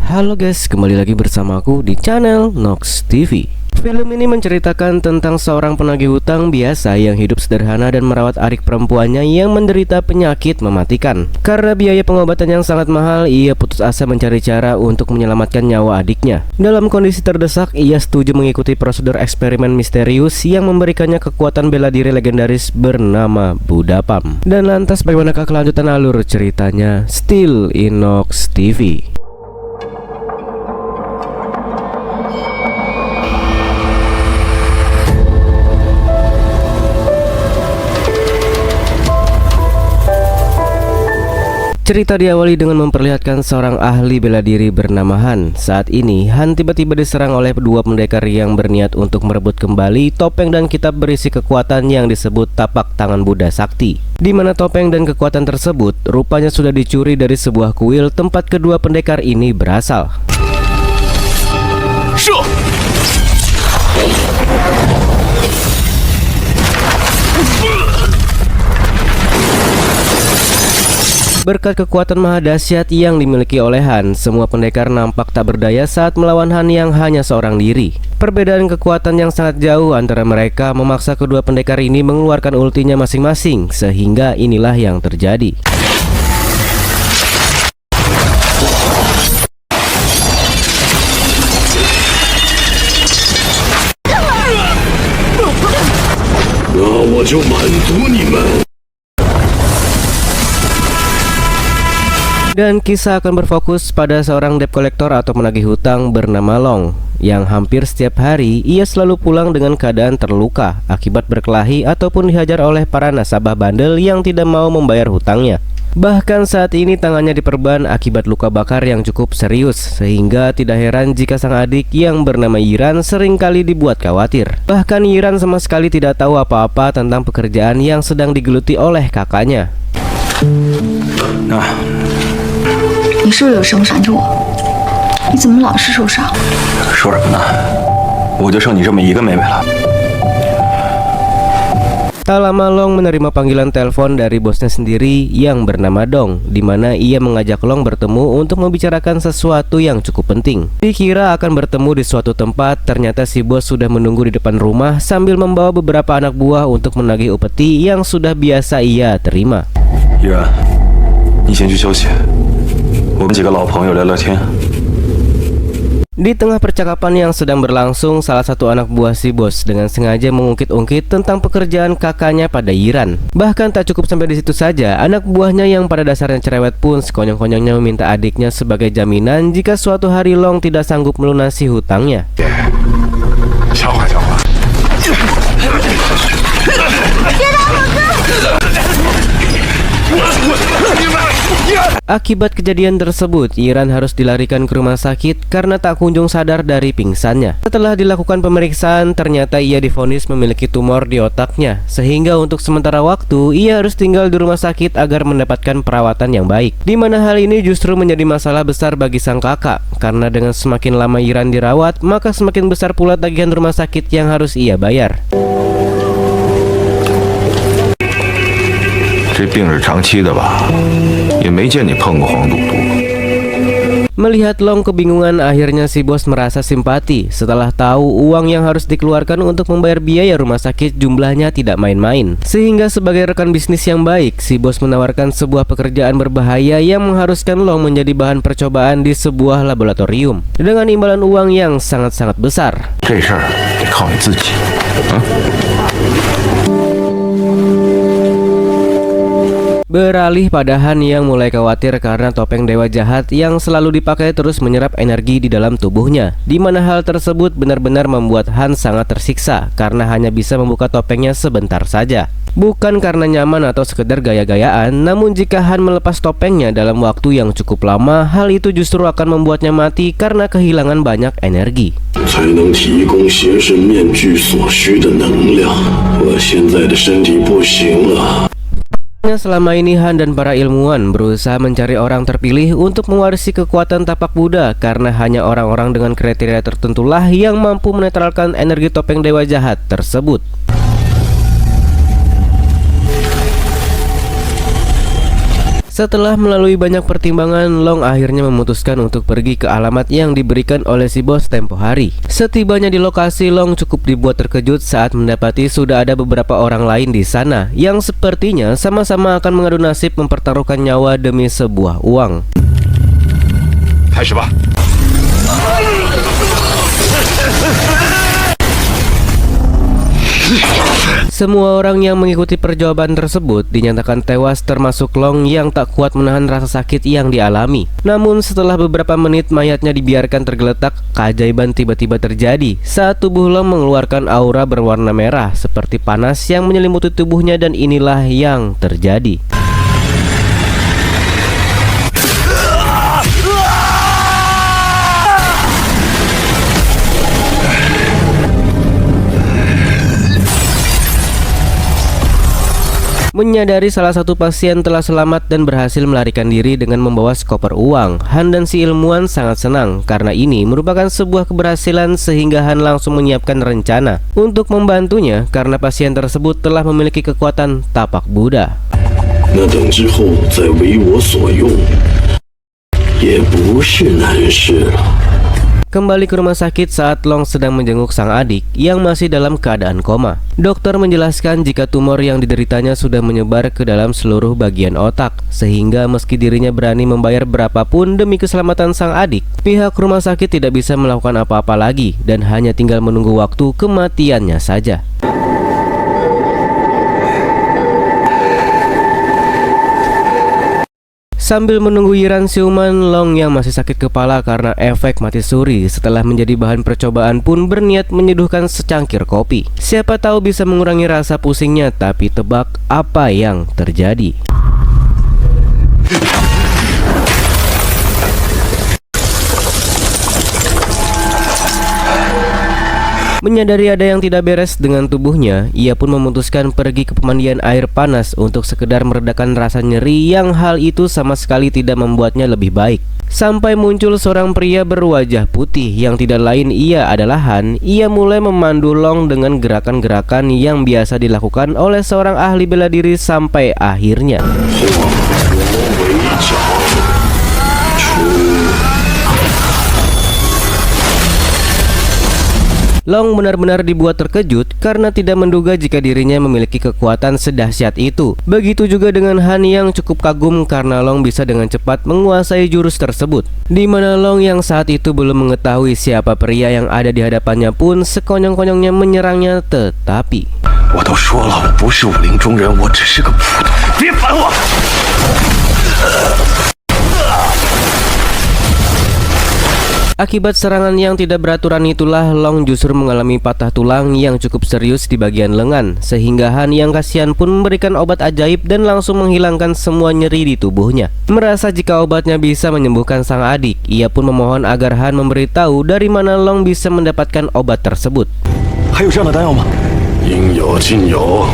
Halo guys, kembali lagi bersama aku di channel Nox TV. Film ini menceritakan tentang seorang penagih hutang biasa yang hidup sederhana dan merawat adik perempuannya yang menderita penyakit mematikan. Karena biaya pengobatan yang sangat mahal, ia putus asa mencari cara untuk menyelamatkan nyawa adiknya. Dalam kondisi terdesak, ia setuju mengikuti prosedur eksperimen misterius yang memberikannya kekuatan bela diri legendaris bernama Budapam. Dan lantas bagaimanakah kelanjutan alur ceritanya? Still in Nox TV. Cerita diawali dengan memperlihatkan seorang ahli bela diri bernama Han. Saat ini, Han tiba-tiba diserang oleh dua pendekar yang berniat untuk merebut kembali topeng dan kitab berisi kekuatan yang disebut tapak tangan Buddha Sakti. Di mana topeng dan kekuatan tersebut rupanya sudah dicuri dari sebuah kuil tempat kedua pendekar ini berasal. Berkat kekuatan maha dahsyat yang dimiliki oleh Han, semua pendekar nampak tak berdaya saat melawan Han yang hanya seorang diri. Perbedaan kekuatan yang sangat jauh antara mereka memaksa kedua pendekar ini mengeluarkan ultinya masing-masing, sehingga inilah yang terjadi. Dan kisah akan berfokus pada seorang debt collector atau penagih hutang bernama Long, yang hampir setiap hari ia selalu pulang dengan keadaan terluka akibat berkelahi ataupun dihajar oleh para nasabah bandel yang tidak mau membayar hutangnya. Bahkan saat ini tangannya diperban akibat luka bakar yang cukup serius, sehingga tidak heran jika sang adik yang bernama Yiran seringkali dibuat khawatir. Bahkan Yiran sama sekali tidak tahu apa-apa tentang pekerjaan yang sedang digeluti oleh kakaknya. 你是不是有什么闪着我？你怎么老是受伤？说什么呢？我就剩你这么一个妹妹了。 Tak lama Long menerima panggilan telepon dari bosnya sendiri yang bernama Dong, di mana ia mengajak Long bertemu untuk membicarakan sesuatu yang cukup penting. Dikira akan bertemu di suatu tempat, ternyata si bos sudah menunggu di depan rumah sambil membawa beberapa anak buah untuk menagih upeti yang sudah biasa ia terima. 依然，你先去休息，我们几个老朋友聊聊天。 Di tengah percakapan yang sedang berlangsung, salah satu anak buah si bos dengan sengaja mengungkit-ungkit tentang pekerjaan kakaknya pada Yiran. Bahkan tak cukup sampai di situ saja, anak buahnya yang pada dasarnya cerewet pun sekonyong-konyongnya meminta adiknya sebagai jaminan jika suatu hari Long tidak sanggup melunasi hutangnya. Akibat kejadian tersebut, Yiran harus dilarikan ke rumah sakit karena tak kunjung sadar dari pingsannya. Setelah dilakukan pemeriksaan, ternyata ia divonis memiliki tumor di otaknya, sehingga untuk sementara waktu ia harus tinggal di rumah sakit agar mendapatkan perawatan yang baik. Di mana hal ini justru menjadi masalah besar bagi sang kakak, karena dengan semakin lama Yiran dirawat, maka semakin besar pula tagihan rumah sakit yang harus ia bayar. 这病是长期的吧？也没见你碰过黄赌毒。 Melihat Long kebingungan, akhirnya si bos merasa simpati setelah tahu uang yang harus dikeluarkan untuk membayar biaya rumah sakit jumlahnya tidak main-main. Sehingga sebagai rekan bisnis yang baik, si bos menawarkan sebuah pekerjaan berbahaya yang mengharuskan Long menjadi bahan percobaan di sebuah laboratorium dengan imbalan uang yang sangat-sangat besar. 这事儿得靠你自己，啊。 Beralih pada Han yang mulai khawatir karena topeng dewa jahat yang selalu dipakai terus menyerap energi di dalam tubuhnya, di mana hal tersebut benar-benar membuat Han sangat tersiksa karena hanya bisa membuka topengnya sebentar saja. Bukan karena nyaman atau sekedar gaya-gayaan, namun jika Han melepas topengnya dalam waktu yang cukup lama, hal itu justru akan membuatnya mati karena kehilangan banyak energi. 才能提供邪神面具所需的能量。我现在的身体不行了。 Selama ini Han dan para ilmuwan berusaha mencari orang terpilih untuk mewarisi kekuatan tapak Buddha, karena hanya orang-orang dengan kriteria tertentulah yang mampu menetralkan energi topeng dewa jahat tersebut. Setelah melalui banyak pertimbangan, Long akhirnya memutuskan untuk pergi ke alamat yang diberikan oleh si bos tempo hari. Setibanya di lokasi, Long cukup dibuat terkejut saat mendapati sudah ada beberapa orang lain di sana yang sepertinya sama-sama akan mengadu nasib mempertaruhkan nyawa demi sebuah uang. 开始吧。 Semua orang yang mengikuti percobaan tersebut dinyatakan tewas termasuk Long yang tak kuat menahan rasa sakit yang dialami. Namun setelah beberapa menit mayatnya dibiarkan tergeletak, keajaiban tiba-tiba terjadi saat tubuh Long mengeluarkan aura berwarna merah seperti panas yang menyelimuti tubuhnya, dan inilah yang terjadi. Menyadari salah satu pasien telah selamat dan berhasil melarikan diri dengan membawa skoper uang, Han dan si ilmuwan sangat senang karena ini merupakan sebuah keberhasilan, sehingga Han langsung menyiapkan rencana untuk membantunya karena pasien tersebut telah memiliki kekuatan tapak Buddha. 那等之后再为我所用，也不是难事了。 Kembali ke rumah sakit saat Long sedang menjenguk sang adik yang masih dalam keadaan koma. Dokter menjelaskan jika tumor yang dideritanya sudah menyebar ke dalam seluruh bagian otak, sehingga meski dirinya berani membayar berapapun demi keselamatan sang adik, pihak rumah sakit tidak bisa melakukan apa-apa lagi dan hanya tinggal menunggu waktu kematiannya saja. Sambil menunggu Yiran siuman, Long yang masih sakit kepala karena efek mati suri setelah menjadi bahan percobaan pun berniat menyeduhkan secangkir kopi. Siapa tahu bisa mengurangi rasa pusingnya, tapi tebak apa yang terjadi. Menyadari ada yang tidak beres dengan tubuhnya, ia pun memutuskan pergi ke pemandian air panas untuk sekedar meredakan rasa nyeri yang hal itu sama sekali tidak membuatnya lebih baik. Sampai muncul seorang pria berwajah putih yang tidak lain ia adalah Han. Ia mulai memandu Long dengan gerakan-gerakan yang biasa dilakukan oleh seorang ahli bela diri sampai akhirnya Long benar-benar dibuat terkejut karena tidak menduga jika dirinya memiliki kekuatan sedahsyat itu. Begitu juga dengan Han yang cukup kagum karena Long bisa dengan cepat menguasai jurus tersebut. Di mana Long yang saat itu belum mengetahui siapa pria yang ada di hadapannya pun sekonyong-konyongnya menyerangnya, tetapi 我都说了，我不是武林中人，我只是个普通，别烦我。 Akibat serangan yang tidak beraturan itulah Long justru mengalami patah tulang yang cukup serius di bagian lengan, sehingga Han yang kasihan pun memberikan obat ajaib dan langsung menghilangkan semua nyeri di tubuhnya. Merasa jika obatnya bisa menyembuhkan sang adik, ia pun memohon agar Han memberitahu dari mana Long bisa mendapatkan obat tersebut. 还有这样的丹药吗？ 应有尽有。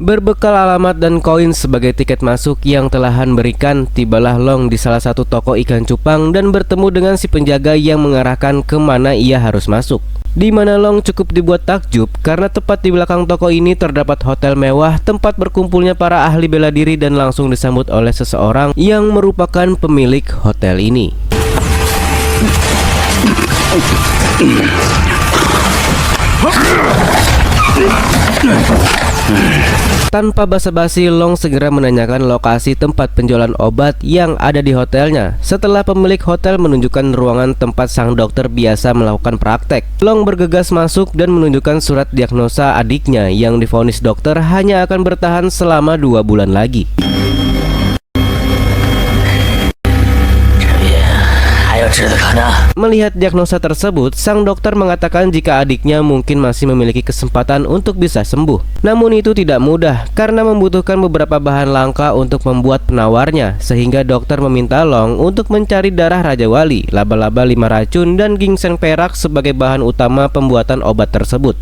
Berbekal alamat dan koin sebagai tiket masuk yang telah Han berikan, tibalah Long di salah satu toko ikan cupang dan bertemu dengan si penjaga yang mengarahkan kemana ia harus masuk. Di mana Long cukup dibuat takjub karena tepat di belakang toko ini terdapat hotel mewah tempat berkumpulnya para ahli bela diri dan langsung disambut oleh seseorang yang merupakan pemilik hotel ini. Tanpa basa-basi, Long segera menanyakan lokasi tempat penjualan obat yang ada di hotelnya. Setelah pemilik hotel menunjukkan ruangan tempat sang dokter biasa melakukan praktek, Long bergegas masuk dan menunjukkan surat diagnosa adiknya yang divonis dokter hanya akan bertahan selama 2 bulan lagi. Melihat diagnosa tersebut, sang dokter mengatakan jika adiknya mungkin masih memiliki kesempatan untuk bisa sembuh. Namun itu tidak mudah karena membutuhkan beberapa bahan langka untuk membuat penawarnya, sehingga dokter meminta Long untuk mencari darah Raja Wali, laba-laba 5 racun, dan ginseng perak sebagai bahan utama pembuatan obat tersebut.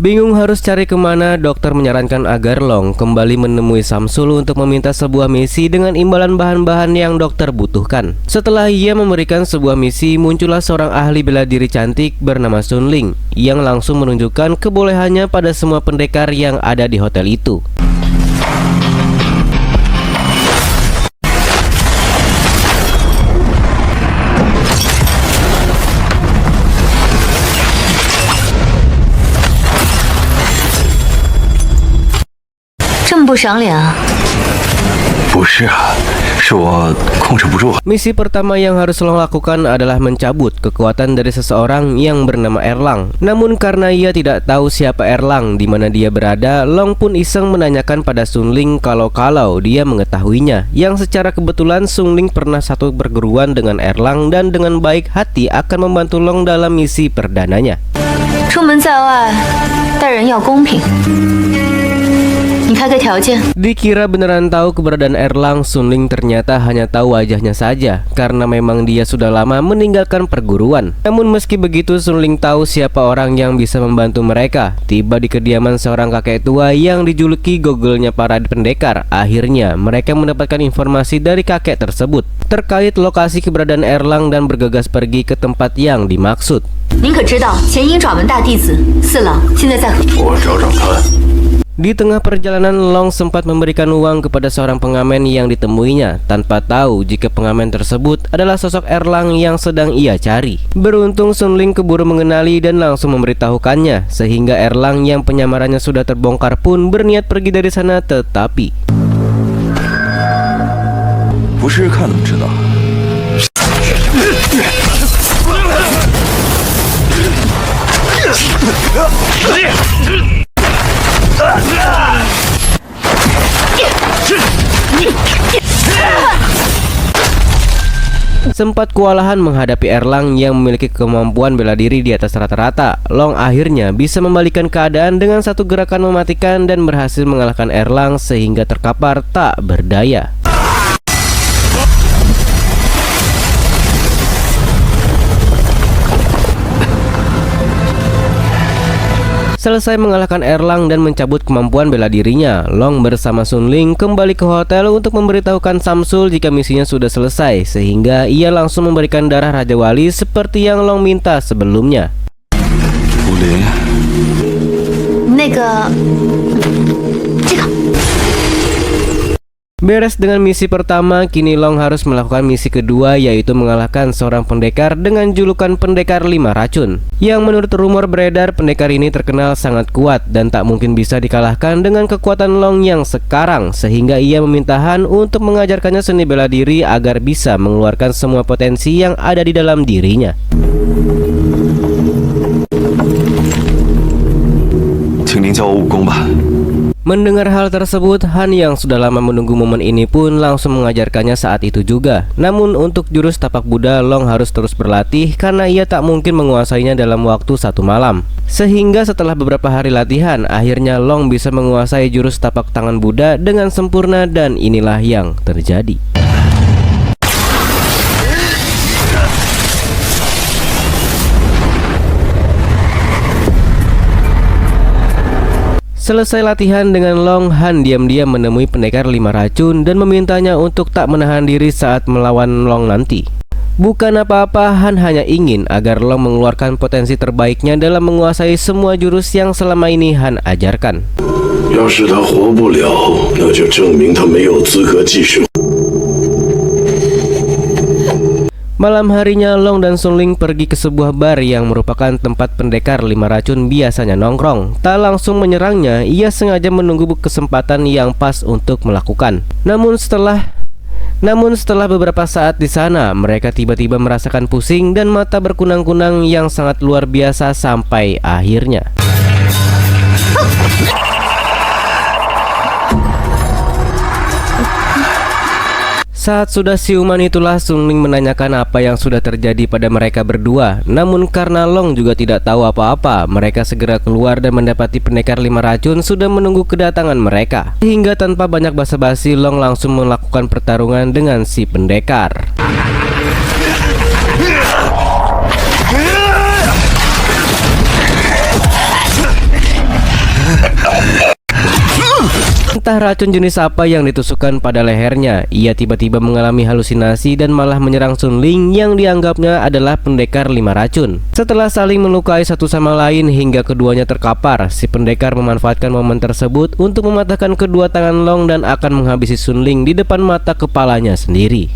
Bingung harus cari kemana, dokter menyarankan agar Long kembali menemui Samsul untuk meminta sebuah misi dengan imbalan bahan-bahan yang dokter butuhkan. Setelah ia memberikan sebuah misi, muncullah seorang ahli bela diri cantik bernama Sun Ling yang langsung menunjukkan kebolehannya pada semua pendekar yang ada di hotel itu. Misi pertama yang harus Long lakukan adalah mencabut kekuatan dari seseorang yang bernama Erlang. Namun karena ia tidak tahu siapa Erlang, di mana dia berada, Long pun iseng menanyakan pada Sun Ling kalau dia mengetahuinya. Yang secara kebetulan Sun Ling pernah satu perguruan dengan Erlang dan dengan baik hati akan membantu Long dalam misi perdananya. Dikira beneran tahu keberadaan Erlang, Sun Ling ternyata hanya tahu wajahnya saja karena memang dia sudah lama meninggalkan perguruan. Namun meski begitu, Sun Ling tahu siapa orang yang bisa membantu mereka. Tiba di kediaman seorang kakek tua yang dijuluki Google-nya para pendekar. Akhirnya mereka mendapatkan informasi dari kakek tersebut terkait lokasi keberadaan Erlang dan bergegas pergi ke tempat yang dimaksud. Di tengah perjalanan, Long sempat memberikan uang kepada seorang pengamen yang ditemuinya tanpa tahu jika pengamen tersebut adalah sosok Erlang yang sedang ia cari. Beruntung Sun Ling keburu mengenali dan langsung memberitahukannya, sehingga Erlang yang penyamarannya sudah terbongkar pun berniat pergi dari sana, tetapi sempat kewalahan menghadapi Erlang yang memiliki kemampuan bela diri di atas rata-rata. Long akhirnya bisa membalikan keadaan dengan satu gerakan mematikan dan berhasil mengalahkan Erlang sehingga terkapar tak berdaya. Selesai mengalahkan Erlang dan mencabut kemampuan bela dirinya, Long bersama Sun Ling kembali ke hotel untuk memberitahukan Samsul jika misinya sudah selesai, sehingga ia langsung memberikan darah Raja Wali seperti yang Long minta sebelumnya. Beres dengan misi pertama, kini Long harus melakukan misi kedua, yaitu mengalahkan seorang pendekar dengan julukan Pendekar 5 Racun. Yang menurut rumor beredar, pendekar ini terkenal sangat kuat dan tak mungkin bisa dikalahkan dengan kekuatan Long yang sekarang, sehingga ia meminta Han untuk mengajarkannya seni bela diri agar bisa mengeluarkan semua potensi yang ada di dalam dirinya. Mendengar hal tersebut, Han yang sudah lama menunggu momen ini pun langsung mengajarkannya saat itu juga. Namun untuk jurus tapak Buddha, Long harus terus berlatih karena ia tak mungkin menguasainya dalam waktu satu malam. Sehingga setelah beberapa hari latihan, akhirnya Long bisa menguasai jurus tapak tangan Buddha dengan sempurna, dan inilah yang terjadi. Selesai latihan dengan Long, Han diam-diam menemui Pendekar 5 Racun dan memintanya untuk tak menahan diri saat melawan Long nanti. Bukan apa-apa, Han hanya ingin agar Long mengeluarkan potensi terbaiknya dalam menguasai semua jurus yang selama ini Han ajarkan. Malam harinya, Long dan Sun Ling pergi ke sebuah bar yang merupakan tempat Pendekar 5 Racun biasanya nongkrong. Tak langsung menyerangnya, ia sengaja menunggu kesempatan yang pas untuk melakukan. Namun setelah beberapa saat di sana, mereka tiba-tiba merasakan pusing dan mata berkunang-kunang yang sangat luar biasa sampai akhirnya saat sudah siuman itulah Sun Ling menanyakan apa yang sudah terjadi pada mereka berdua. Namun karena Long juga tidak tahu apa-apa, mereka segera keluar dan mendapati Pendekar 5 Racun sudah menunggu kedatangan mereka. Sehingga tanpa banyak basa-basi, Long langsung melakukan pertarungan dengan si pendekar. Entah racun jenis apa yang ditusukkan pada lehernya, ia tiba-tiba mengalami halusinasi dan malah menyerang Sun Ling yang dianggapnya adalah pendekar 5 racun. Setelah saling melukai satu sama lain hingga keduanya terkapar, si pendekar memanfaatkan momen tersebut untuk mematahkan kedua tangan Long dan akan menghabisi Sun Ling di depan mata kepalanya sendiri.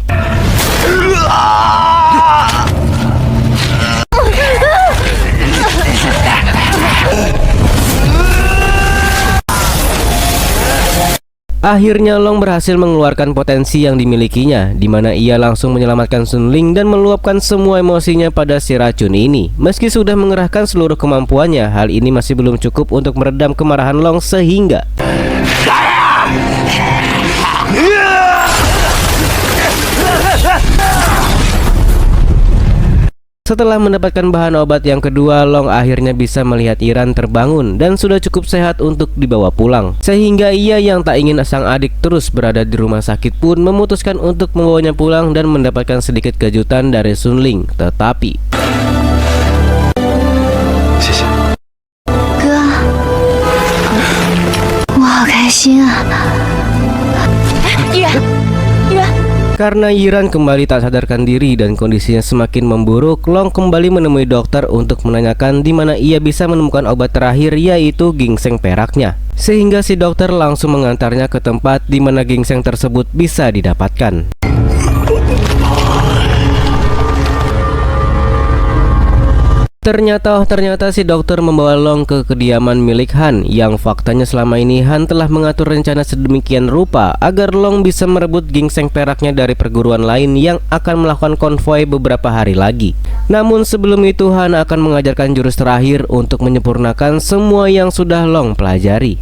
Akhirnya Long berhasil mengeluarkan potensi yang dimilikinya, di mana ia langsung menyelamatkan Sun Ling dan meluapkan semua emosinya pada si racun ini. Meski sudah mengerahkan seluruh kemampuannya, hal ini masih belum cukup untuk meredam kemarahan Long sehingga setelah mendapatkan bahan obat yang kedua, Long akhirnya bisa melihat Iran terbangun dan sudah cukup sehat untuk dibawa pulang. Sehingga ia yang tak ingin sang adik terus berada di rumah sakit pun memutuskan untuk membawanya pulang dan mendapatkan sedikit kejutan dari Sun Ling. Tetapi哥，我好开心啊！依然，karena Yiran kembali tak sadarkan diri dan kondisinya semakin memburuk, Long kembali menemui dokter untuk menanyakan di mana ia bisa menemukan obat terakhir, yaitu ginseng peraknya. Sehingga si dokter langsung mengantarnya ke tempat di mana ginseng tersebut bisa didapatkan. Ternyata si dokter membawa Long ke kediaman milik Han, yang faktanya selama ini Han telah mengatur rencana sedemikian rupa agar Long bisa merebut ginseng peraknya dari perguruan lain yang akan melakukan konvoi beberapa hari lagi. Namun sebelum itu Han akan mengajarkan jurus terakhir untuk menyempurnakan semua yang sudah Long pelajari.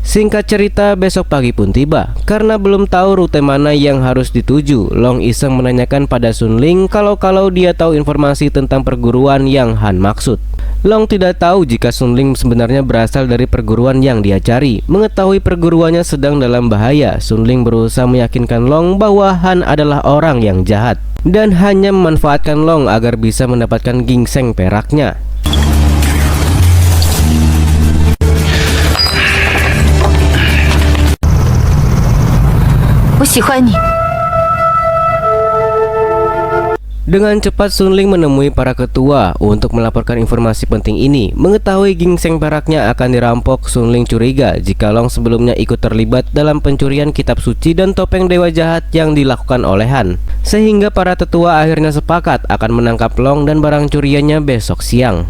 Singkat cerita, besok pagi pun tiba. Karena belum tahu rute mana yang harus dituju, Long iseng menanyakan pada Sun Ling kalau dia tahu informasi tentang perguruan yang Han maksud. Long tidak tahu jika Sun Ling sebenarnya berasal dari perguruan yang dia cari. Mengetahui perguruannya sedang dalam bahaya, Sun Ling berusaha meyakinkan Long bahwa Han adalah orang yang jahat dan hanya memanfaatkan Long agar bisa mendapatkan ginseng peraknya. Dengan cepat Sun Ling menemui para ketua untuk melaporkan informasi penting ini. Mengetahui ginseng peraknya akan dirampok, Sun Ling curiga jika Long sebelumnya ikut terlibat dalam pencurian kitab suci dan topeng dewa jahat yang dilakukan oleh Han. Sehingga para tetua akhirnya sepakat akan menangkap Long dan barang curiannya besok siang.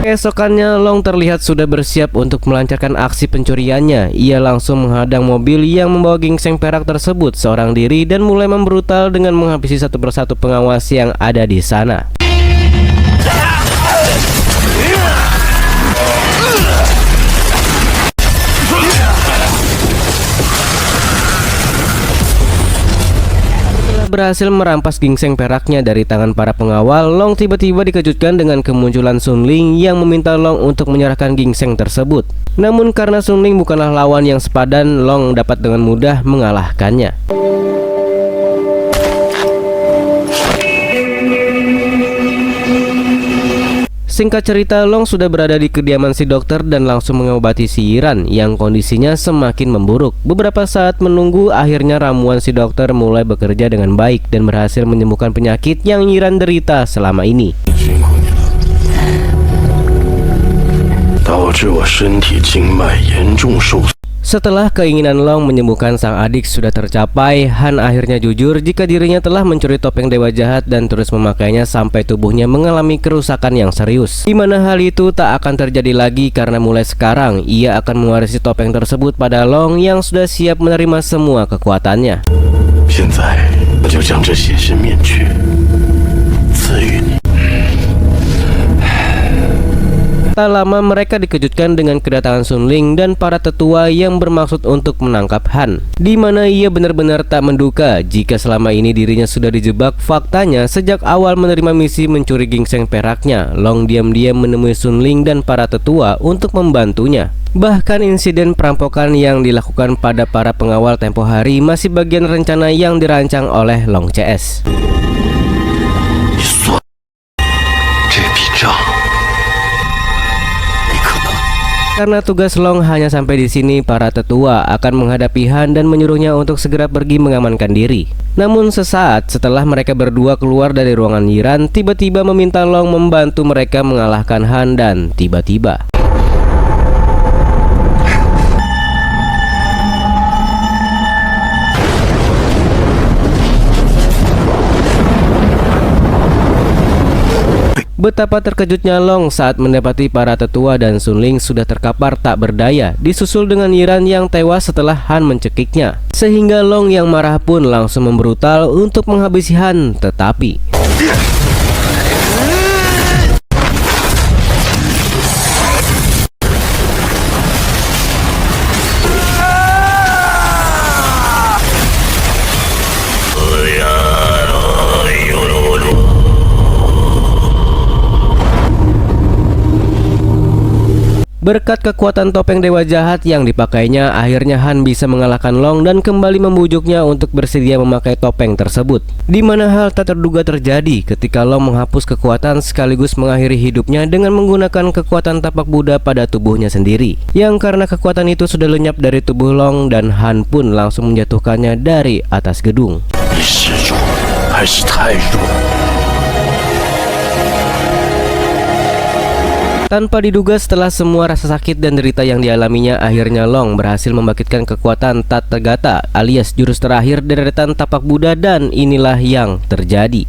Keesokannya Long terlihat sudah bersiap untuk melancarkan aksi pencuriannya. Ia langsung menghadang mobil yang membawa ginseng perak tersebut seorang diri dan mulai membrutal dengan menghabisi satu persatu pengawas yang ada di sana. Berhasil merampas ginseng peraknya dari tangan para pengawal, Long tiba-tiba dikejutkan dengan kemunculan Sun Ling yang meminta Long untuk menyerahkan ginseng tersebut. Namun karena Sun Ling bukanlah lawan yang sepadan, Long dapat dengan mudah mengalahkannya. Singkat cerita, Long sudah berada di kediaman si dokter dan langsung mengobati si Yiran yang kondisinya semakin memburuk. Beberapa saat menunggu, akhirnya ramuan si dokter mulai bekerja dengan baik dan berhasil menyembuhkan penyakit yang Yiran derita selama ini. Setelah keinginan Long menyembuhkan sang adik sudah tercapai, Han akhirnya jujur jika dirinya telah mencuri topeng dewa jahat dan terus memakainya sampai tubuhnya mengalami kerusakan yang serius. Di mana hal itu tak akan terjadi lagi karena mulai sekarang ia akan mewarisi topeng tersebut pada Long yang sudah siap menerima semua kekuatannya. Tak lama mereka dikejutkan dengan kedatangan Sun Ling dan para tetua yang bermaksud untuk menangkap Han, di mana ia benar-benar tak menduga jika selama ini dirinya sudah dijebak. Faktanya sejak awal menerima misi mencuri gingseng peraknya, Long diam-diam menemui Sun Ling dan para tetua untuk membantunya. Bahkan insiden perampokan yang dilakukan pada para pengawal tempo hari masih bagian rencana yang dirancang oleh Long CS. Karena tugas Long hanya sampai di sini, para tetua akan menghadapi Han dan menyuruhnya untuk segera pergi mengamankan diri. Namun sesaat setelah mereka berdua keluar dari ruangan Yiran, tiba-tiba meminta Long membantu mereka mengalahkan Han dan tiba-tiba betapa terkejutnya Long saat mendapati para tetua dan Sun Ling sudah terkapar tak berdaya, disusul dengan Yiran yang tewas setelah Han mencekiknya. Sehingga Long yang marah pun langsung membrutal untuk menghabisi Han, tetapi berkat kekuatan topeng dewa jahat yang dipakainya, akhirnya Han bisa mengalahkan Long dan kembali membujuknya untuk bersedia memakai topeng tersebut. Di mana hal tak terduga terjadi ketika Long menghapus kekuatan sekaligus mengakhiri hidupnya dengan menggunakan kekuatan tapak Buddha pada tubuhnya sendiri. Yang karena kekuatan itu sudah lenyap dari tubuh Long dan Han pun langsung menjatuhkannya dari atas gedung. Tanpa diduga setelah semua rasa sakit dan derita yang dialaminya, akhirnya Long berhasil membangkitkan kekuatan Tathagata alias jurus terakhir deretan tapak Buddha dan inilah yang terjadi.